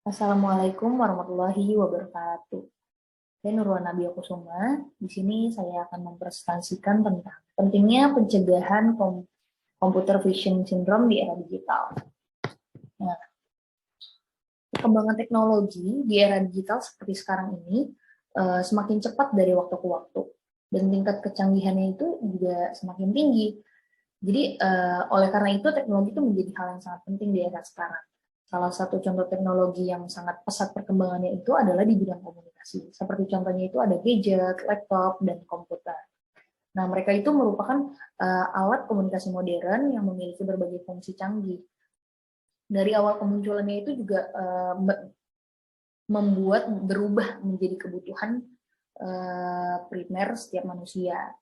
Assalamualaikum warahmatullahi wabarakatuh. Saya Nurwana Biokusuma. Di sini saya akan mempresentasikan tentang pentingnya pencegahan computer vision syndrome di era digital. Nah, perkembangan teknologi di era digital seperti sekarang ini semakin cepat dari waktu ke waktu, dan tingkat kecanggihannya itu juga semakin tinggi. Jadi, oleh karena itu teknologi itu menjadi hal yang sangat penting di era sekarang. Salah satu contoh teknologi yang sangat pesat perkembangannya itu adalah di bidang komunikasi. Seperti contohnya itu ada gadget, laptop, dan komputer. Nah, mereka itu merupakan alat komunikasi modern yang memiliki berbagai fungsi canggih. Dari awal kemunculannya itu juga membuat berubah menjadi kebutuhan primer setiap manusia.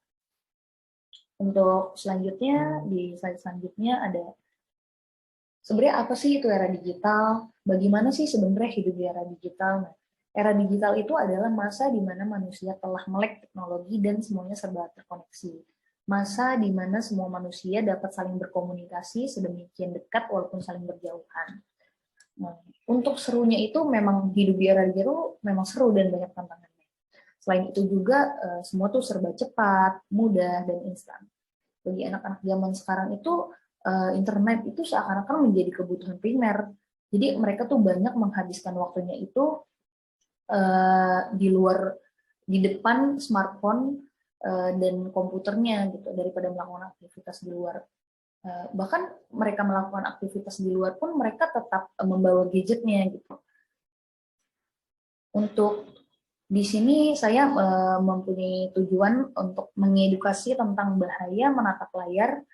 Untuk selanjutnya, di slide selanjutnya ada sebenarnya apa sih itu era digital? Bagaimana sih sebenarnya hidup di era digital? Nah, era digital itu adalah masa di mana manusia telah melek teknologi dan semuanya serba terkoneksi. Masa di mana semua manusia dapat saling berkomunikasi sedemikian dekat walaupun saling berjauhan. Nah, untuk serunya itu memang hidup di era digital memang seru dan banyak tantangannya. Selain itu juga semua tuh serba cepat, mudah, dan instan. Bagi anak-anak zaman sekarang itu internet itu seakan-akan menjadi kebutuhan primer. Jadi mereka tuh banyak menghabiskan waktunya itu di depan smartphone dan komputernya gitu daripada melakukan aktivitas di luar. Bahkan mereka melakukan aktivitas di luar pun mereka tetap membawa gadgetnya gitu. Untuk di sini saya mempunyai tujuan untuk mengedukasi tentang bahaya menatap layar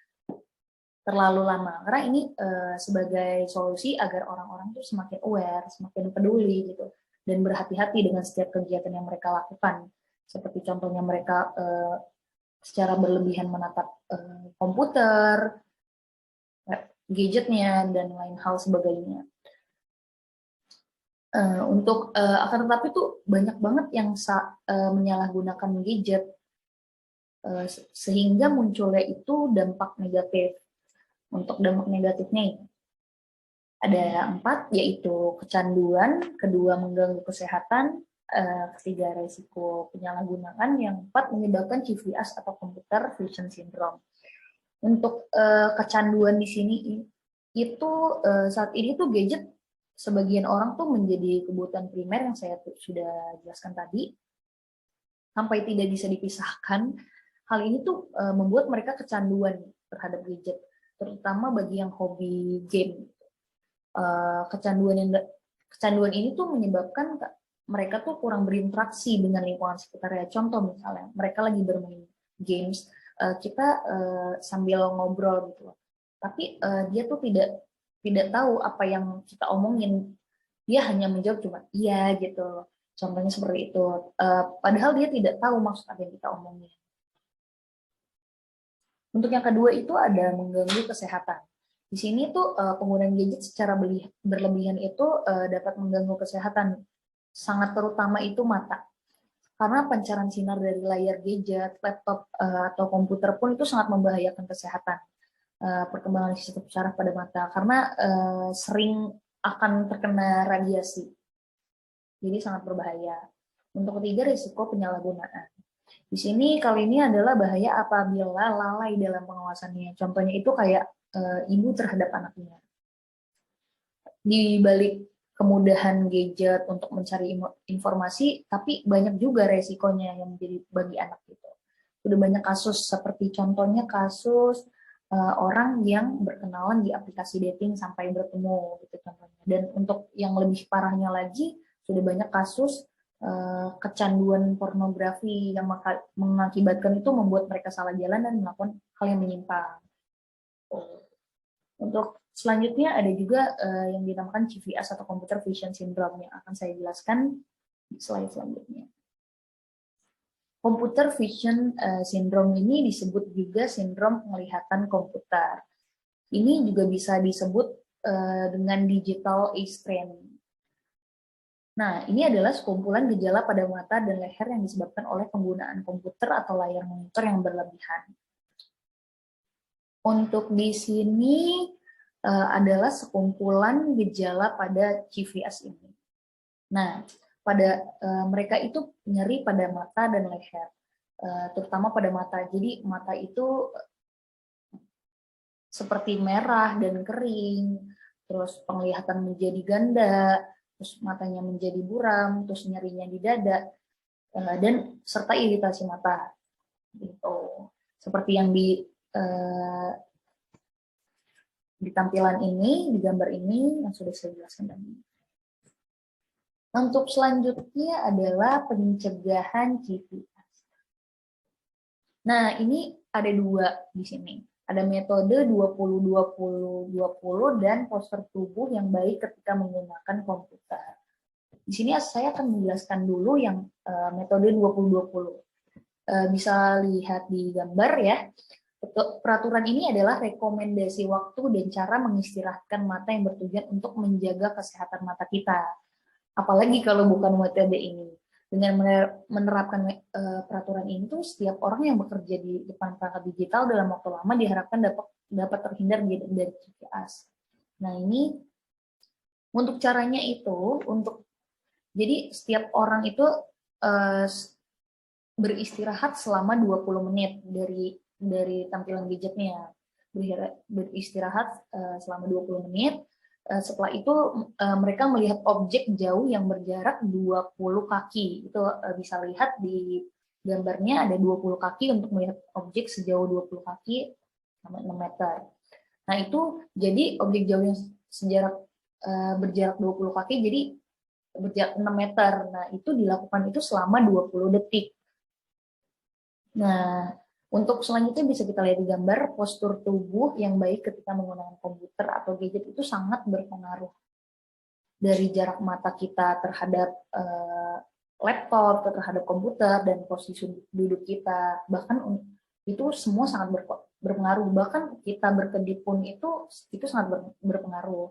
terlalu lama, karena ini sebagai solusi agar orang-orang tuh semakin aware, semakin peduli gitu, dan berhati-hati dengan setiap kegiatan yang mereka lakukan. Seperti contohnya mereka secara berlebihan menatap komputer, gadgetnya, dan lain hal sebagainya. Akan tetapi tuh banyak banget yang menyalahgunakan gadget, sehingga munculnya itu dampak negatif. Untuk dampak negatifnya ada 4, yaitu kecanduan, kedua mengganggu kesehatan, ketiga resiko penyalahgunaan, yang 4 menyebabkan CVS atau computer vision syndrome. Untuk kecanduan di sini itu saat ini tuh gadget sebagian orang tuh menjadi kebutuhan primer yang saya sudah jelaskan tadi, sampai tidak bisa dipisahkan. Hal ini tuh membuat mereka kecanduan terhadap gadget, terutama bagi yang hobi game. Kecanduan ini tuh menyebabkan mereka tuh kurang berinteraksi dengan lingkungan sekitarnya. Contoh misalnya mereka lagi bermain games, kita sambil ngobrol gitu, tapi dia tuh tidak tahu apa yang kita omongin, dia hanya menjawab cuma iya gitu. Contohnya seperti itu. Padahal dia tidak tahu maksud apa yang kita omongin. Untuk yang kedua itu ada mengganggu kesehatan. Di sini tuh penggunaan gadget secara berlebihan itu dapat mengganggu kesehatan, sangat terutama itu mata. Karena pancaran sinar dari layar gadget, laptop, atau komputer pun itu sangat membahayakan kesehatan. Perkembangan sistem saraf pada mata, karena sering akan terkena radiasi. Jadi sangat berbahaya. Untuk ketiga, risiko penyalahgunaan. Di sini kali ini adalah bahaya apabila lalai dalam pengawasannya. Contohnya itu kayak ibu terhadap anaknya. Di balik kemudahan gadget untuk mencari informasi, tapi banyak juga resikonya yang menjadi bagi anak itu. Sudah banyak kasus seperti contohnya kasus orang yang berkenalan di aplikasi dating sampai bertemu gitu contohnya. Dan untuk yang lebih parahnya lagi, sudah banyak kasus kecanduan pornografi yang mengakibatkan itu membuat mereka salah jalan dan melakukan hal yang menyimpang. Untuk selanjutnya ada juga yang dinamakan CVS atau Computer Vision Syndrome yang akan saya jelaskan di slide selanjutnya. Computer Vision Syndrome ini disebut juga sindrom penglihatan komputer. Ini juga bisa disebut dengan digital eye strain. Nah, ini adalah sekumpulan gejala pada mata dan leher yang disebabkan oleh penggunaan komputer atau layar monitor yang berlebihan. Untuk di sini adalah sekumpulan gejala pada CVS ini. Nah, pada mereka itu nyeri pada mata dan leher, terutama pada mata. Jadi mata itu seperti merah dan kering, terus penglihatan menjadi ganda, terus matanya menjadi buram, terus nyerinya di dada, dan serta iritasi mata. Gitu. Seperti yang di tampilan ini, di gambar ini yang sudah saya jelaskan tadi. Untuk selanjutnya adalah pencegahan CVS. Nah, ini ada dua di sini. Ada metode 20-20-20 dan postur tubuh yang baik ketika menggunakan komputer. Di sini saya akan menjelaskan dulu yang metode 20-20. Bisa lihat di gambar ya. Peraturan ini adalah rekomendasi waktu dan cara mengistirahatkan mata yang bertujuan untuk menjaga kesehatan mata kita. Apalagi kalau bukan metode ini. Dengan menerapkan peraturan ini tuh setiap orang yang bekerja di depan perangkat digital dalam waktu lama diharapkan dapat terhindar dari CVS. Nah, ini untuk caranya itu jadi setiap orang itu beristirahat selama 20 menit dari tampilan gadgetnya. Beristirahat selama 20 menit. Setelah itu mereka melihat objek jauh yang berjarak 20 kaki. Itu bisa lihat di gambarnya ada 20 kaki untuk melihat objek sejauh 20 kaki sama 6 meter. Nah, itu jadi objek jauh yang berjarak 20 kaki jadi berjarak 6 meter. Nah, itu dilakukan itu selama 20 detik. Nah, untuk selanjutnya bisa kita lihat di gambar, postur tubuh yang baik ketika menggunakan komputer atau gadget itu sangat berpengaruh. Dari jarak mata kita terhadap laptop, terhadap komputer, dan posisi duduk kita, bahkan itu semua sangat berpengaruh. Bahkan kita berkedip pun itu sangat berpengaruh.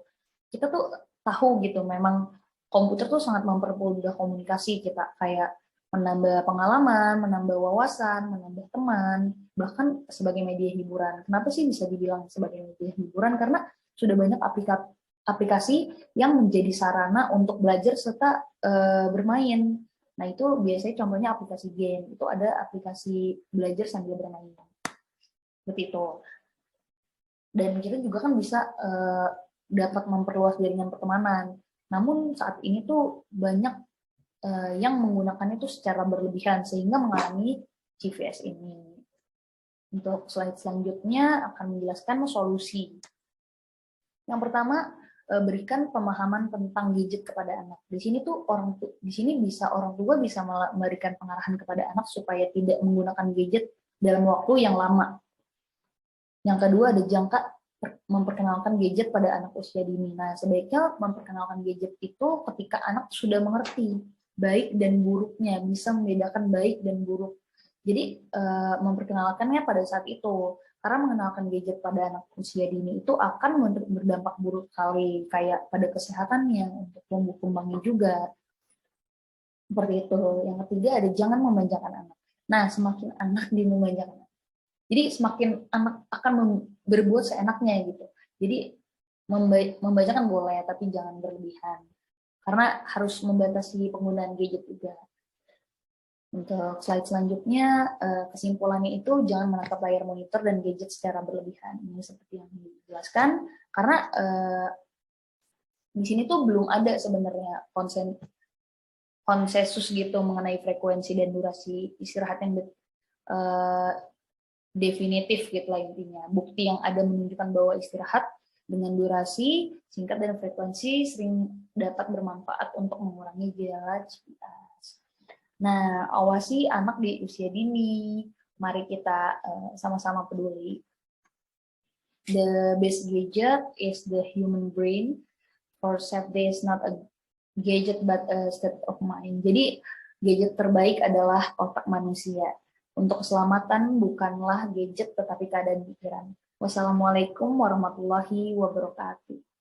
Kita tuh tahu gitu, memang komputer tuh sangat mempermudah komunikasi kita, kayak menambah pengalaman, menambah wawasan, menambah teman, bahkan sebagai media hiburan. Kenapa sih bisa dibilang sebagai media hiburan? Karena sudah banyak aplikasi yang menjadi sarana untuk belajar serta bermain. Nah, itu biasanya contohnya aplikasi game. Itu ada aplikasi belajar sambil bermain. Seperti itu. Dan kita juga kan bisa dapat memperluas jaringan pertemanan. Namun saat ini tuh banyak yang menggunakannya itu secara berlebihan sehingga mengalami CVS ini. Untuk slide selanjutnya akan menjelaskan solusi. Yang pertama, berikan pemahaman tentang gadget kepada anak. Di sini orang tua bisa memberikan pengarahan kepada anak supaya tidak menggunakan gadget dalam waktu yang lama. Yang kedua, ada jangka memperkenalkan gadget pada anak usia dini. Nah, sebaiknya memperkenalkan gadget itu ketika anak sudah mengerti baik dan buruknya, bisa membedakan baik dan buruk. Jadi memperkenalkannya pada saat itu, karena mengenalkan gadget pada anak usia dini itu akan berdampak buruk sekali, kayak pada kesehatannya, untuk tumbuh kembangnya juga. Seperti itu. Yang ketiga ada jangan memanjakan anak. Nah, semakin anak dimanjakan, jadi semakin anak akan berbuat seenaknya gitu. Jadi membacakan boleh, tapi jangan berlebihan. Karena harus membatasi penggunaan gadget juga. Untuk slide selanjutnya, kesimpulannya itu jangan menatap layar monitor dan gadget secara berlebihan. Ini seperti yang dijelaskan, karena di sini tuh belum ada sebenarnya konsensus gitu mengenai frekuensi dan durasi istirahat yang definitif gitu lah intinya. Bukti yang ada menunjukkan bahwa istirahat dengan durasi singkat dan frekuensi sering dapat bermanfaat untuk mengurangi gejala CVS. Nah, awasi anak di usia dini. Mari kita sama-sama peduli. The best gadget is the human brain. For safety is not a gadget but a state of mind. Jadi gadget terbaik adalah otak manusia. Untuk keselamatan bukanlah gadget tetapi keadaan pikiran. Wassalamualaikum warahmatullahi wabarakatuh.